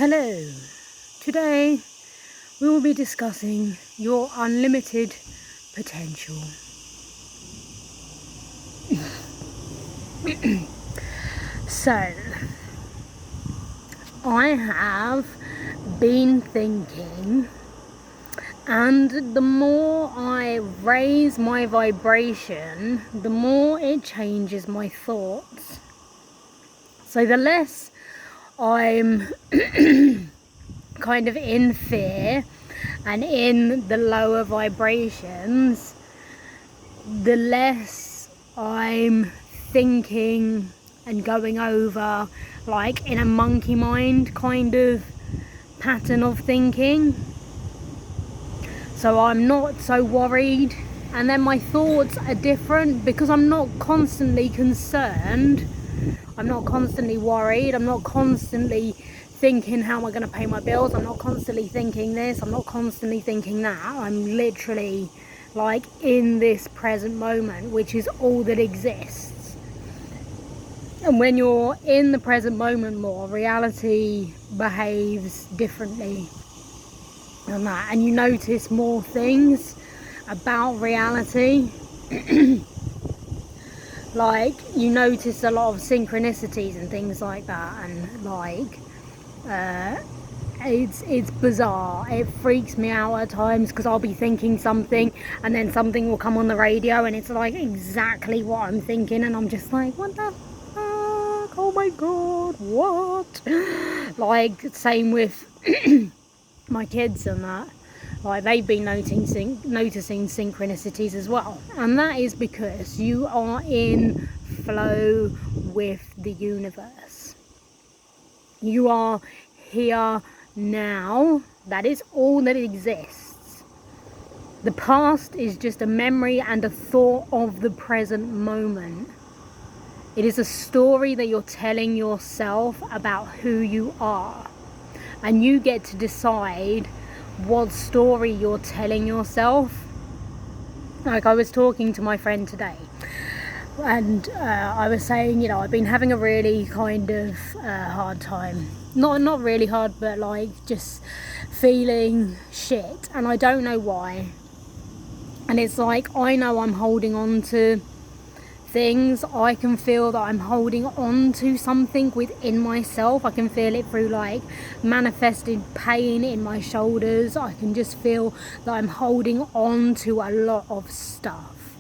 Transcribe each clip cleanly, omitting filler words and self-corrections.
Hello. Today we will be discussing your unlimited potential. So, I have been thinking, and the more I raise my vibration, the more it changes my thoughts. So the less I'm kind of in fear and in the lower vibrations, the less I'm thinking and going over like in a monkey mind kind of pattern of thinking. So I'm not so worried, and then my thoughts are different because I'm not constantly concerned. I'm not constantly worried. I'm not constantly thinking, how am I going to pay my bills? I'm not constantly thinking this. I'm not constantly thinking that. I'm literally like in this present moment, which is all that exists. And when you're in the present moment more, reality behaves differently than that. And you notice more things about reality. Like, you notice a lot of synchronicities and things like that, and like it's bizarre. It freaks me out at times because I'll be thinking something and then something will come on the radio and it's like exactly what I'm thinking, and I'm just like, what the fuck, oh my god, what? Like, same with my kids and that. Like, they've been noticing synchronicities as well, and that is because you are in flow with the universe. You are here now. That is all that exists. The past is just a memory and a thought of the present moment. It is a story that you're telling yourself about who you are, and you get to decide what story you're telling yourself. Like, I was talking to my friend today, and I was saying, I've been having a really kind of hard time. Not really hard, but like just feeling shit, and I don't know why. And it's like, I know I'm holding on to things. I can feel that I'm holding on to something within myself. I can feel it through like manifested pain in my shoulders. I can just feel that I'm holding on to a lot of stuff.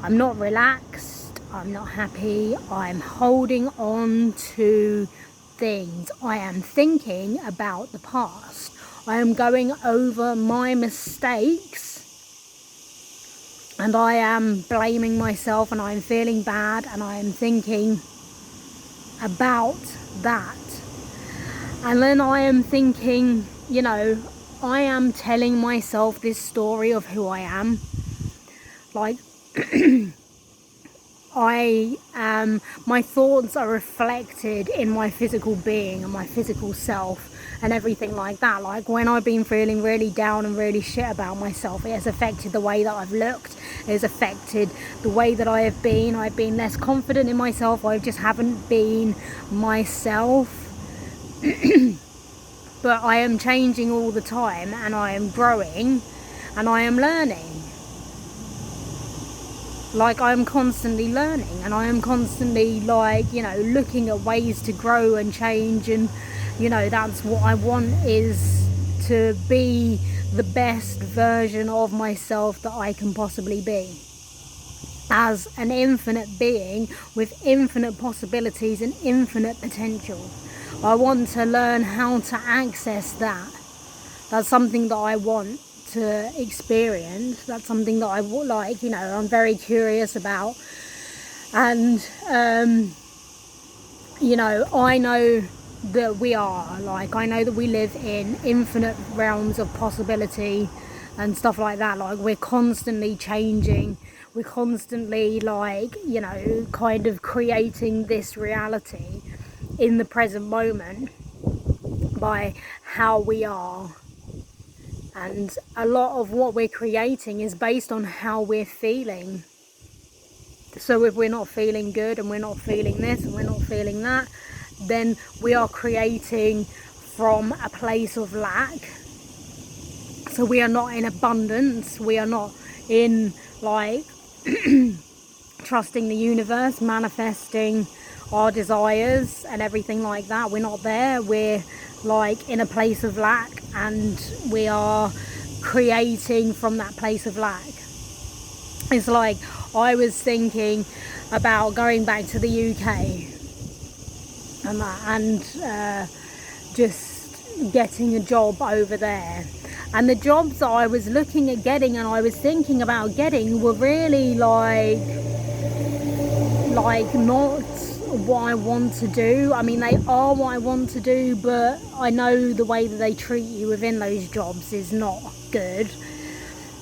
I'm not relaxed. I'm not happy. I'm holding on to things. I am thinking about the past. I am going over my mistakes, and I am blaming myself, and I am feeling bad, and I am thinking about that. And then I am thinking, I am telling myself this story of who I am. Like, my thoughts are reflected in my physical being and my physical self and everything like that. Like, when I've been feeling really down and really shit about myself, it has affected the way that I've looked. It has affected the way that I have been. I've been less confident in myself. I just haven't been myself. But I am changing all the time, and I am growing, and I am learning. Like, I'm constantly learning, and I am constantly like, looking at ways to grow and change, and that's what I want, is to be the best version of myself that I can possibly be, as an infinite being with infinite possibilities and infinite potential. I want to learn how to access that. That's something that I want to experience. That's something that I would like, I'm very curious about. And I know that we are, like, I know that we live in infinite realms of possibility and stuff like that. Like, we're constantly changing, we're constantly like, kind of creating this reality in the present moment by how we are. And a lot of what we're creating is based on how we're feeling. So if we're not feeling good, and we're not feeling this, and we're not feeling that, then we are creating from a place of lack. So we are not in abundance, we are not in like trusting the universe, manifesting our desires and everything like that. We're not there. We're like in a place of lack, and we are creating from that place of lack. It's like I was thinking about going back to the UK and just getting a job over there. And the jobs that I was looking at getting and I was thinking about getting were really like not what I want to do. I mean, they are what I want to do, but I know the way that they treat you within those jobs is not good.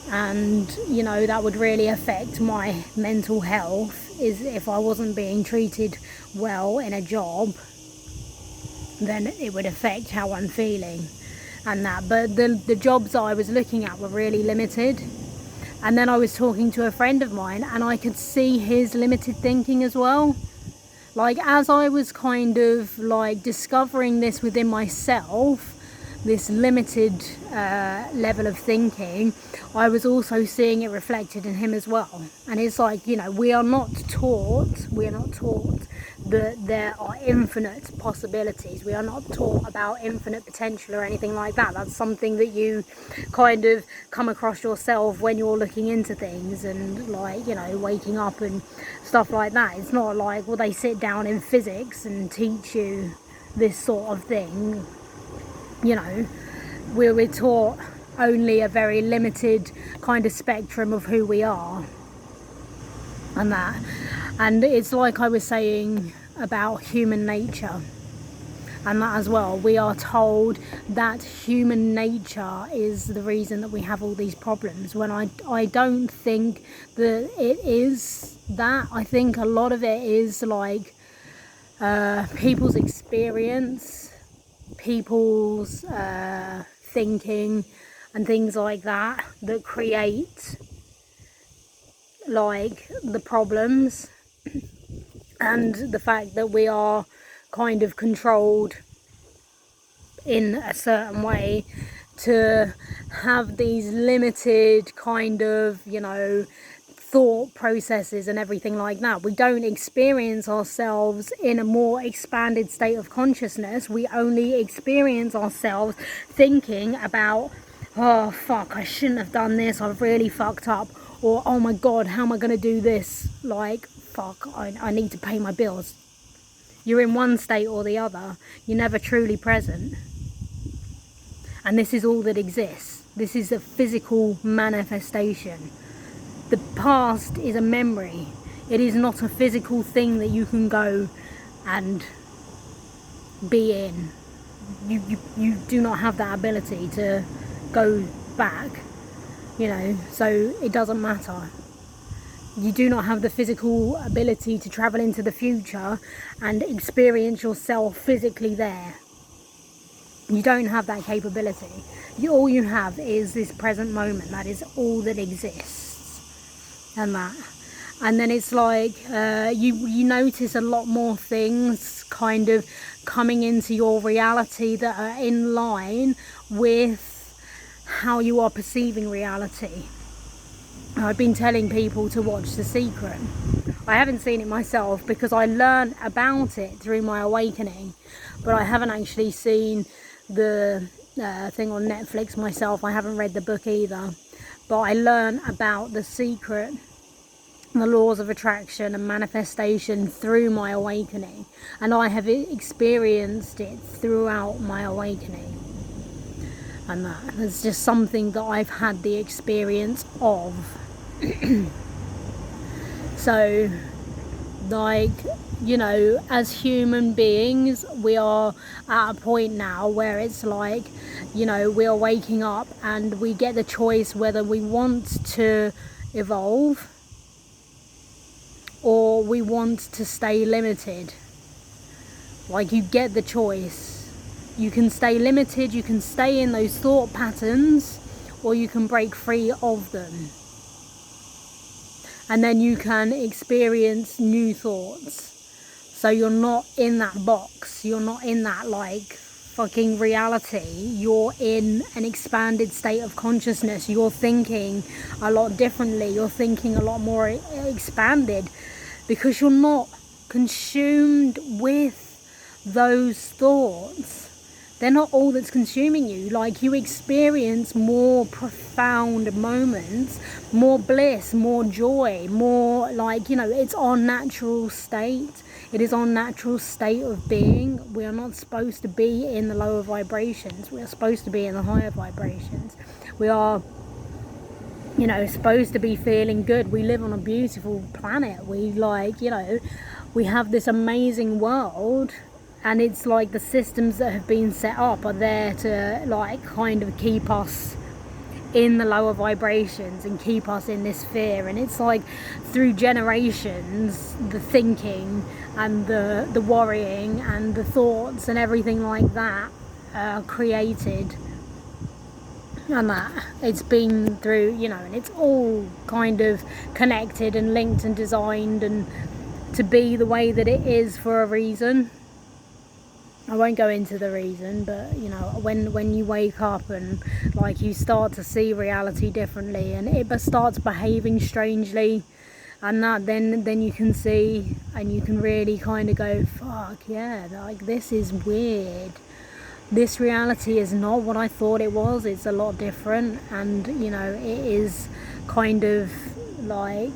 And, you know, that would really affect my mental health, is if I wasn't being treated well in a job, then it would affect how I'm feeling and that. But the jobs that I was looking at were really limited. And then I was talking to a friend of mine, and I could see his limited thinking as well. Like, as I was kind of like discovering this within myself, this limited level of thinking, I was also seeing it reflected in him as well. And it's like, you know, we are not taught that there are infinite possibilities. We are not taught about infinite potential or anything like that. That's something that you kind of come across yourself when you're looking into things and, like, you know, waking up and stuff like that. It's not like, well, they sit down in physics and teach you this sort of thing. You know, we're taught only a very limited kind of spectrum of who we are and that. And it's like I was saying about human nature and that as well. We are told that human nature is the reason that we have all these problems, when I don't think that it is that. I think a lot of it is like people's experience, people's thinking and things like that create like the problems, and the fact that we are kind of controlled in a certain way to have these limited kind of, you know, thought processes and everything like that. We don't experience ourselves in a more expanded state of consciousness. We only experience ourselves thinking about, oh fuck, I shouldn't have done this, I've really fucked up, or oh my god, how am I going to do this, like fuck, I need to pay my bills. You're in one state or the other. You're never truly present. And this is all that exists. This is a physical manifestation. The past is a memory. It is not a physical thing that you can go and be in. You do not have that ability to go back, you know, so it doesn't matter. You do not have the physical ability to travel into the future and experience yourself physically there. You don't have that capability. All you have is this present moment. That is all that exists. And that. And then it's like you notice a lot more things kind of coming into your reality that are in line with how you are perceiving reality. I've been telling people to watch The Secret. I haven't seen it myself because I learned about it through my awakening, but I haven't actually seen the thing on Netflix myself. I haven't read the book either, but I learned about The Secret, the laws of attraction and manifestation, through my awakening, and I have experienced it throughout my awakening. And that is just something that I've had the experience of. So, like, you know, as human beings, we are at a point now where it's like, you know, we are waking up and we get the choice whether we want to evolve or we want to stay limited. Like, you get the choice. You can stay limited, you can stay in those thought patterns, or you can break free of them. And then you can experience new thoughts. So you're not in that box, you're not in that like fucking reality, you're in an expanded state of consciousness. You're thinking a lot differently, you're thinking a lot more expanded, because you're not consumed with those thoughts. They're not all that's consuming you. Like, you experience more profound moments, more bliss, more joy, more like, you know, it's our natural state. It is our natural state of being. We are not supposed to be in the lower vibrations. We are supposed to be in the higher vibrations. We are, you know, supposed to be feeling good. We live on a beautiful planet. We like, you know, we have this amazing world. And it's like the systems that have been set up are there to like kind of keep us in the lower vibrations and keep us in this fear. And it's like through generations, the thinking and the worrying and the thoughts and everything like that are created. And that it's been through, you know, and it's all kind of connected and linked and designed and to be the way that it is for a reason. I won't go into the reason, but you know, when you wake up and like you start to see reality differently and it starts behaving strangely, and that then you can see and you can really kind of go, fuck yeah, like this is weird. This reality is not what I thought it was. It's a lot different, and you know, it is kind of like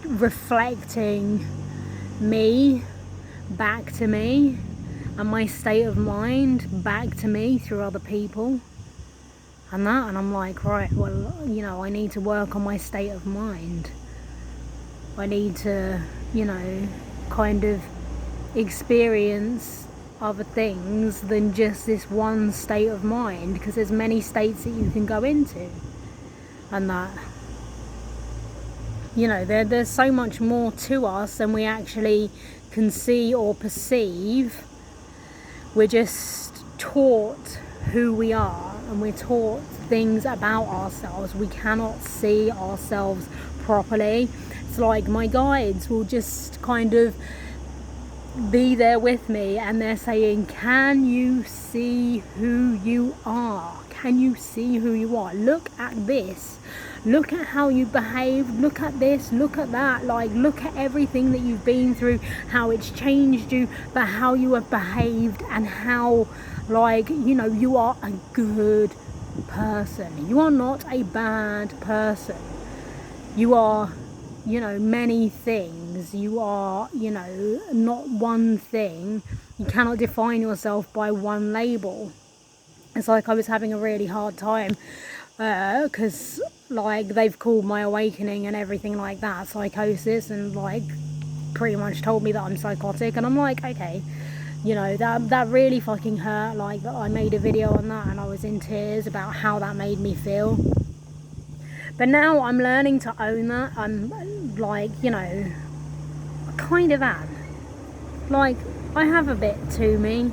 reflecting me back to me and my state of mind back to me through other people and that, and I'm like, right, well, you know, I need to work on my state of mind. I need to, you know, kind of experience other things than just this one state of mind, because there's many states that you can go into, and that, you know, there's so much more to us than we actually can see or perceive. We're just taught who we are, and we're taught things about ourselves. We cannot see ourselves properly. It's like my guides will just kind of be there with me and they're saying, can you see who you are? Can you see who you are? Look at this. Look at how you behave. Look at this. Look at that. Like, look at everything that you've been through, how it's changed you, but how you have behaved, and how, like, you know, you are a good person. You are not a bad person. You are, you know, many things. You are, you know, not one thing. You cannot define yourself by one label. It's like I was having a really hard time because like they've called my awakening and everything like that psychosis, and like pretty much told me that I'm psychotic, and I'm like, okay, you know, that really fucking hurt. Like, that I made a video on that and I was in tears about how that made me feel. But now I'm learning to own that. I'm like, you know, I kind of am. Like, I have a bit to me.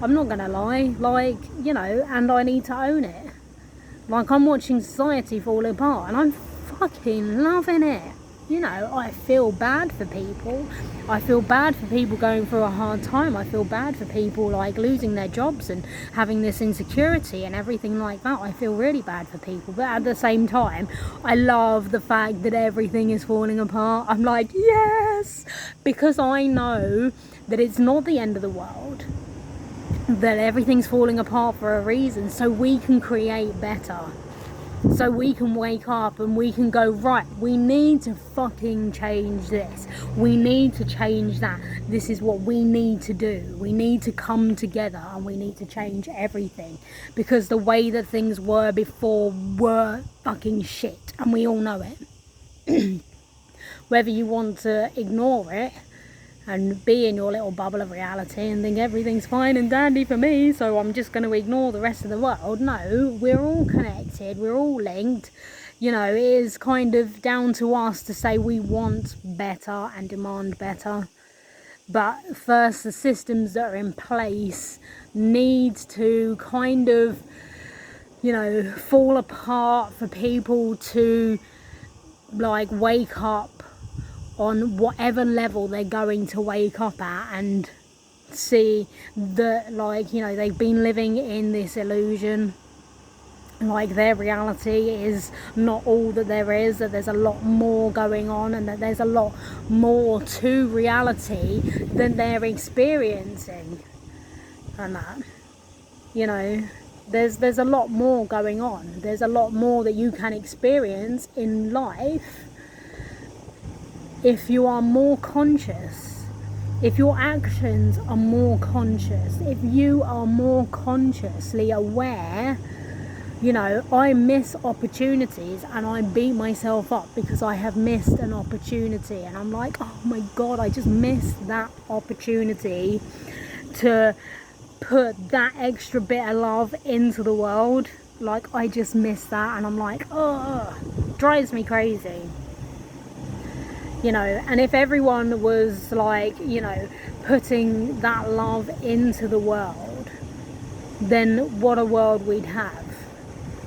I'm not gonna lie. Like, you know, and I need to own it. Like, I'm watching society fall apart and I'm fucking loving it. You know, I feel bad for people. I feel bad for people going through a hard time. I feel bad for people like losing their jobs and having this insecurity and everything like that. I feel really bad for people. But at the same time, I love the fact that everything is falling apart. I'm like, yes! Because I know that it's not the end of the world. That everything's falling apart for a reason, so we can create better. So we can wake up and we can go, right, we need to fucking change this. We need to change that. This is what we need to do. We need to come together and we need to change everything. Because the way that things were before were fucking shit. And we all know it. Whether you want to ignore it and be in your little bubble of reality and think everything's fine and dandy for me, so I'm just going to ignore the rest of the world. No, we're all connected, we're all linked. You know, it is kind of down to us to say we want better and demand better. But first, the systems that are in place need to kind of, you know, fall apart for people to like wake up on whatever level they're going to wake up at, and see that, like, you know, they've been living in this illusion, like their reality is not all that there is, that there's a lot more going on, and that there's a lot more to reality than they're experiencing. And that, you know, there's a lot more going on. There's a lot more that you can experience in life if you are more conscious, if your actions are more conscious, if you are more consciously aware. You know, I miss opportunities and I beat myself up because I have missed an opportunity, and I'm like, oh my God, I just missed that opportunity to put that extra bit of love into the world. Like, I just missed that, and I'm like, oh, drives me crazy. You know, and if everyone was like, you know, putting that love into the world, then what a world we'd have.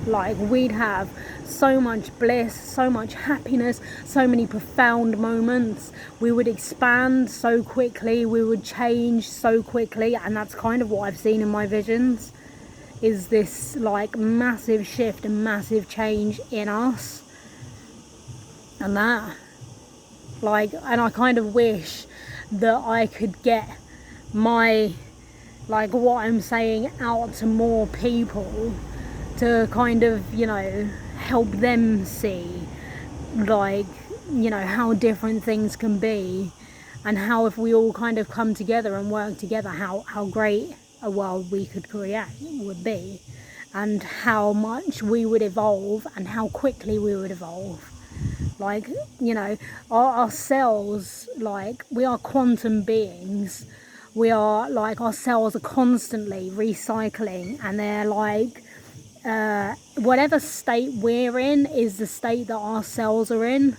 Like, we'd have so much bliss, so much happiness, so many profound moments. We would expand so quickly, we would change so quickly, and that's kind of what I've seen in my visions, is this like massive shift and massive change in us. And that, like, and I kind of wish that I could get my, like, what I'm saying out to more people, to kind of, you know, help them see, like, you know, how different things can be, and how if we all kind of come together and work together, how great a world we could create would be, and how much we would evolve and how quickly we would evolve. Like, you know, our cells, like, we are quantum beings. We are, like, our cells are constantly recycling, and they're like, whatever state we're in is the state that our cells are in.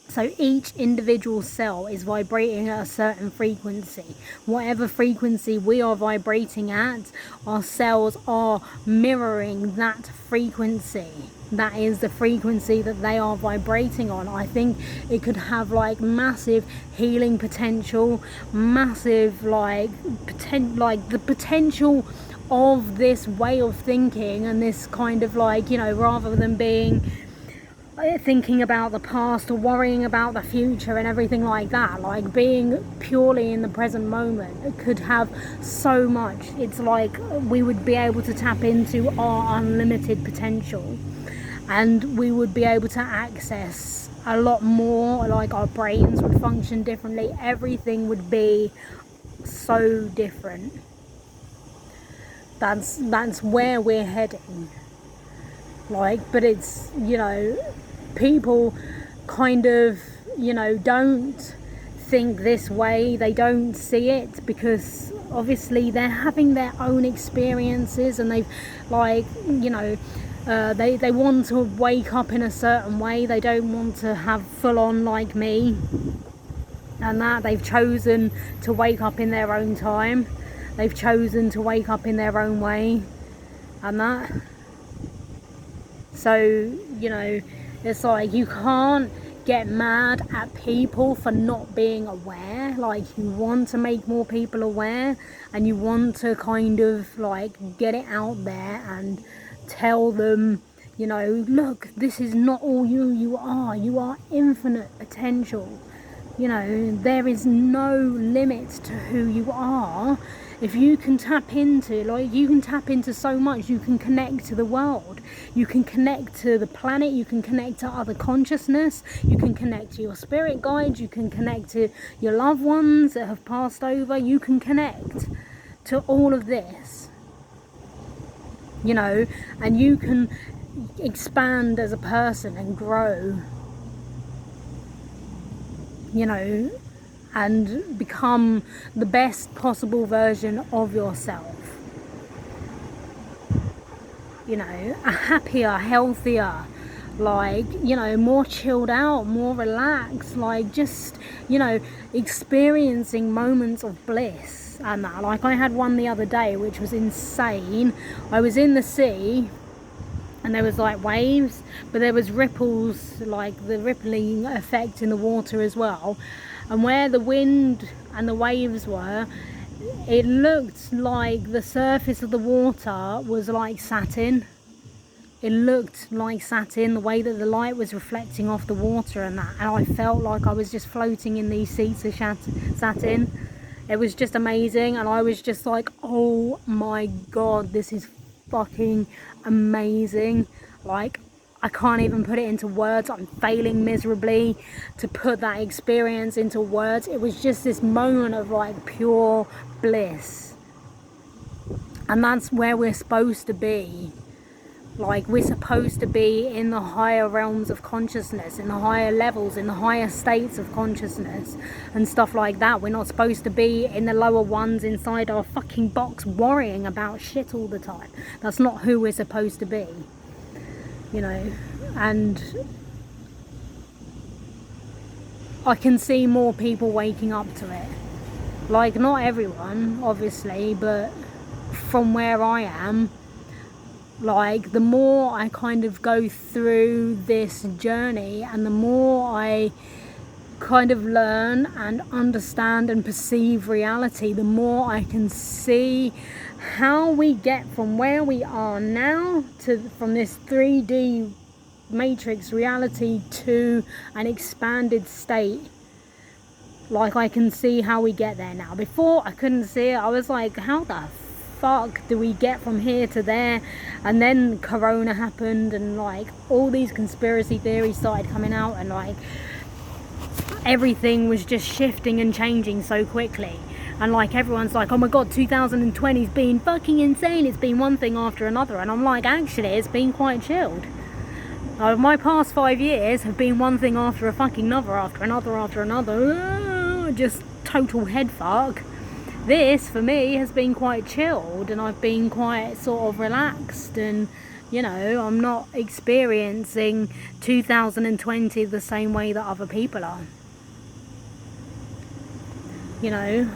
So each individual cell is vibrating at a certain frequency. Whatever frequency we are vibrating at, our cells are mirroring that frequency. That is the frequency that they are vibrating on. I think it could have like massive healing potential, massive like the potential of this way of thinking, and this kind of like, you know, rather than being thinking about the past or worrying about the future and everything like that, like being purely in the present moment, it could have so much. It's like we would be able to tap into our unlimited potential, and we would be able to access a lot more. Like, our brains would function differently, everything would be so different. That's where we're heading. Like, but it's, you know, people kind of, you know, don't think this way, they don't see it, because obviously they're having their own experiences, and they've, like, you know, they want to wake up in a certain way. They don't want to have full on like me, and that they've chosen to wake up in their own time. They've chosen to wake up in their own way, and that. So, you know, it's like, you can't get mad at people for not being aware. Like, you want to make more people aware, and you want to kind of like get it out there and tell them, you know, look, this is not all you are infinite potential. You know, there is no limit to who you are. If you can tap into, like, you can tap into so much. You can connect to the world, you can connect to the planet, you can connect to other consciousness, you can connect to your spirit guides, you can connect to your loved ones that have passed over, you can connect to all of this, you know, and you can expand as a person and grow, you know, and become the best possible version of yourself. You know, a happier, healthier, like, you know, more chilled out, more relaxed, like, just, you know, experiencing moments of bliss. And that, like, I had one the other day which was insane. I was in the sea, and there was like waves, but there was ripples, like the rippling effect in the water as well. And where the wind and the waves were, it looked like the surface of the water was like satin. It looked like satin, the way that the light was reflecting off the water and that, and I felt like I was just floating in these seats of satin. It was just amazing, and I was just like, oh my god, this is fucking amazing. Like, I can't even put it into words. I'm failing miserably to put that experience into words. It was just this moment of like pure bliss, and that's where we're supposed to be. Like, we're supposed to be in the higher realms of consciousness, in the higher levels, in the higher states of consciousness and stuff like that. We're not supposed to be in the lower ones inside our fucking box worrying about shit all the time. That's not who we're supposed to be, you know. And I can see more people waking up to it. Like, not everyone, obviously, but from where I am, like, the more I kind of go through this journey and the more I kind of learn and understand and perceive reality, the more I can see how we get from where we are now to from this 3D matrix reality to an expanded state. Like, I can see how we get there now. Before, I couldn't see it. I was like, how the fuck do we get from here to there? And then Corona happened, and like all these conspiracy theories started coming out, and like everything was just shifting and changing so quickly. And like everyone's like, oh my god, 2020's been fucking insane. It's been one thing after another. And I'm like, actually, it's been quite chilled. My past 5 years have been one thing after a fucking another, after another. Just total head fuck. This, for me, has been quite chilled, and I've been quite sort of relaxed, and, you know, I'm not experiencing 2020 the same way that other people are. You know,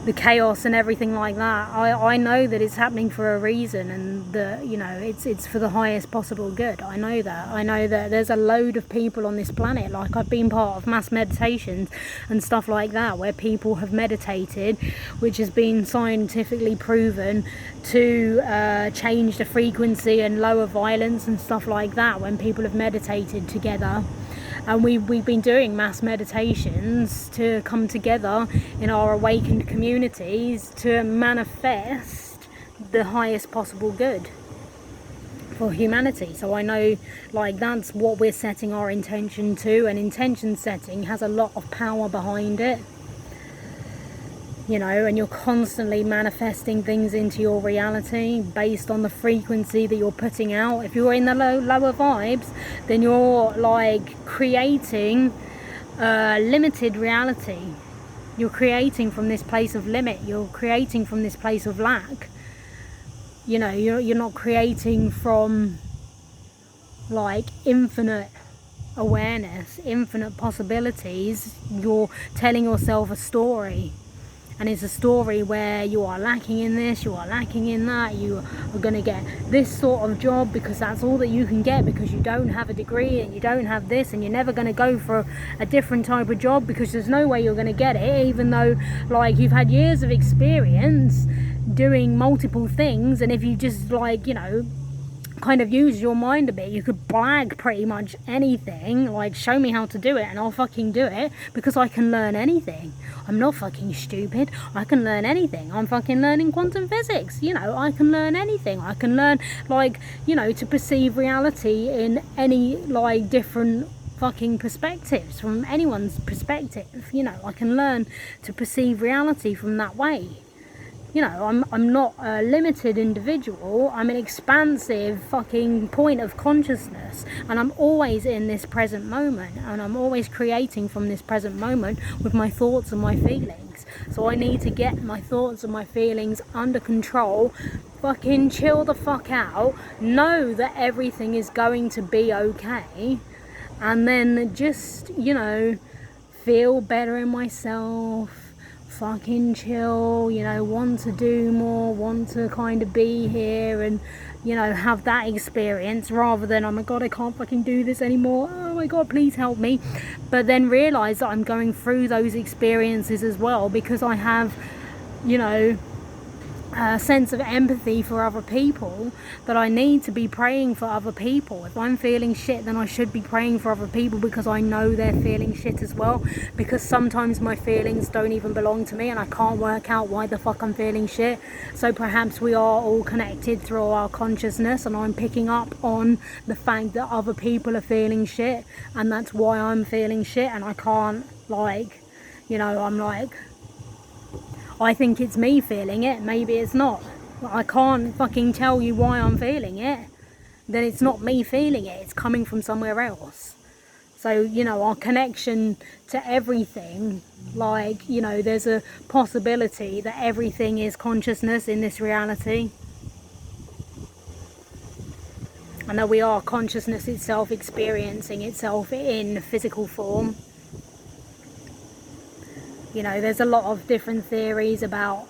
the chaos and everything like that, I know that it's happening for a reason, and that, you know, it's for the highest possible good. I know that there's a load of people on this planet. Like, I've been part of mass meditations and stuff like that, where people have meditated, which has been scientifically proven to change the frequency and lower violence and stuff like that when people have meditated together. And we've been doing mass meditations to come together in our awakened communities to manifest the highest possible good for humanity. So I know, like, that's what we're setting our intention to, and intention setting has a lot of power behind it. You know, and you're constantly manifesting things into your reality based on the frequency that you're putting out. If you're in the lower vibes, then you're like creating limited reality. You're creating from this place of limit. You're creating from this place of lack. You know, you're not creating from like infinite awareness, infinite possibilities. You're telling yourself a story. And it's a story where you are lacking in this, you are lacking in that, you are going to get this sort of job because that's all that you can get, because you don't have a degree and you don't have this, and you're never going to go for a different type of job because there's no way you're going to get it, even though, like, you've had years of experience doing multiple things. And if you just, like, you know, kind of use your mind a bit, you could blag pretty much anything. Like, show me how to do it and I'll fucking do it, because I can learn anything. I'm not fucking stupid. I can learn anything. I'm fucking learning quantum physics. You know, I can learn anything. I can learn, like, you know, to perceive reality in any, like, different fucking perspectives, from anyone's perspective. You know, I can learn to perceive reality from that way. You know, I'm not a limited individual. I'm an expansive fucking point of consciousness, and I'm always in this present moment, and I'm always creating from this present moment with my thoughts and my feelings. So I need to get my thoughts and my feelings under control, fucking chill the fuck out, know that everything is going to be okay, and then just, you know, feel better in myself, fucking chill, you know, want to do more, want to kind of be here and, you know, have that experience, rather than, oh my god, I can't fucking do this anymore, oh my god, please help me. But then realise that I'm going through those experiences as well because I have, you know, a sense of empathy for other people, that I need to be praying for other people. If I'm feeling shit, then I should be praying for other people because I know they're feeling shit as well, because sometimes my feelings don't even belong to me and I can't work out why the fuck I'm feeling shit. So perhaps we are all connected through our consciousness, and I'm picking up on the fact that other people are feeling shit, and that's why I'm feeling shit. And I can't, like, you know, I'm like, I think it's me feeling it, maybe it's not. I can't fucking tell you why I'm feeling it. Then it's not me feeling it, it's coming from somewhere else. So, you know, our connection to everything, like, you know, there's a possibility that everything is consciousness in this reality. And that we are consciousness itself experiencing itself in physical form. You know, there's a lot of different theories about,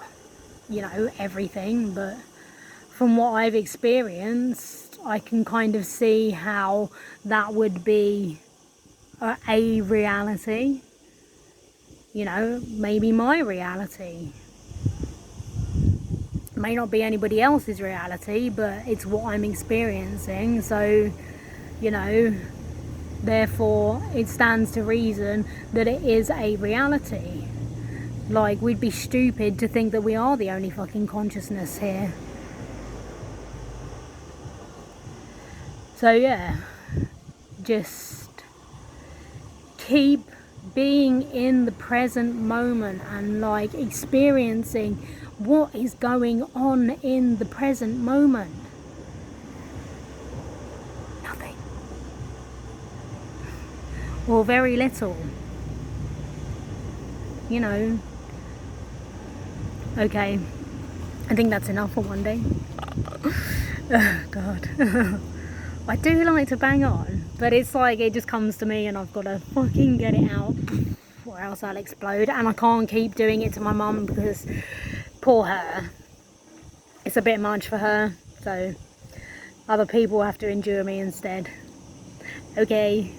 you know, everything, but from what I've experienced, I can kind of see how that would be a reality. You know, maybe my reality. It may not be anybody else's reality, but it's what I'm experiencing. So, you know, therefore it stands to reason that it is a reality. Like, we'd be stupid to think that we are the only fucking consciousness here. So yeah, just keep being in the present moment and like experiencing what is going on in the present moment. Nothing. Or very little. You know. Okay, I think that's enough for one day. Oh god. I do like to bang on, but it's like it just comes to me and I've got to fucking get it out or else I'll explode. And I can't keep doing it to my mum because poor her, it's a bit much for her, so other people have to endure me instead. Okay.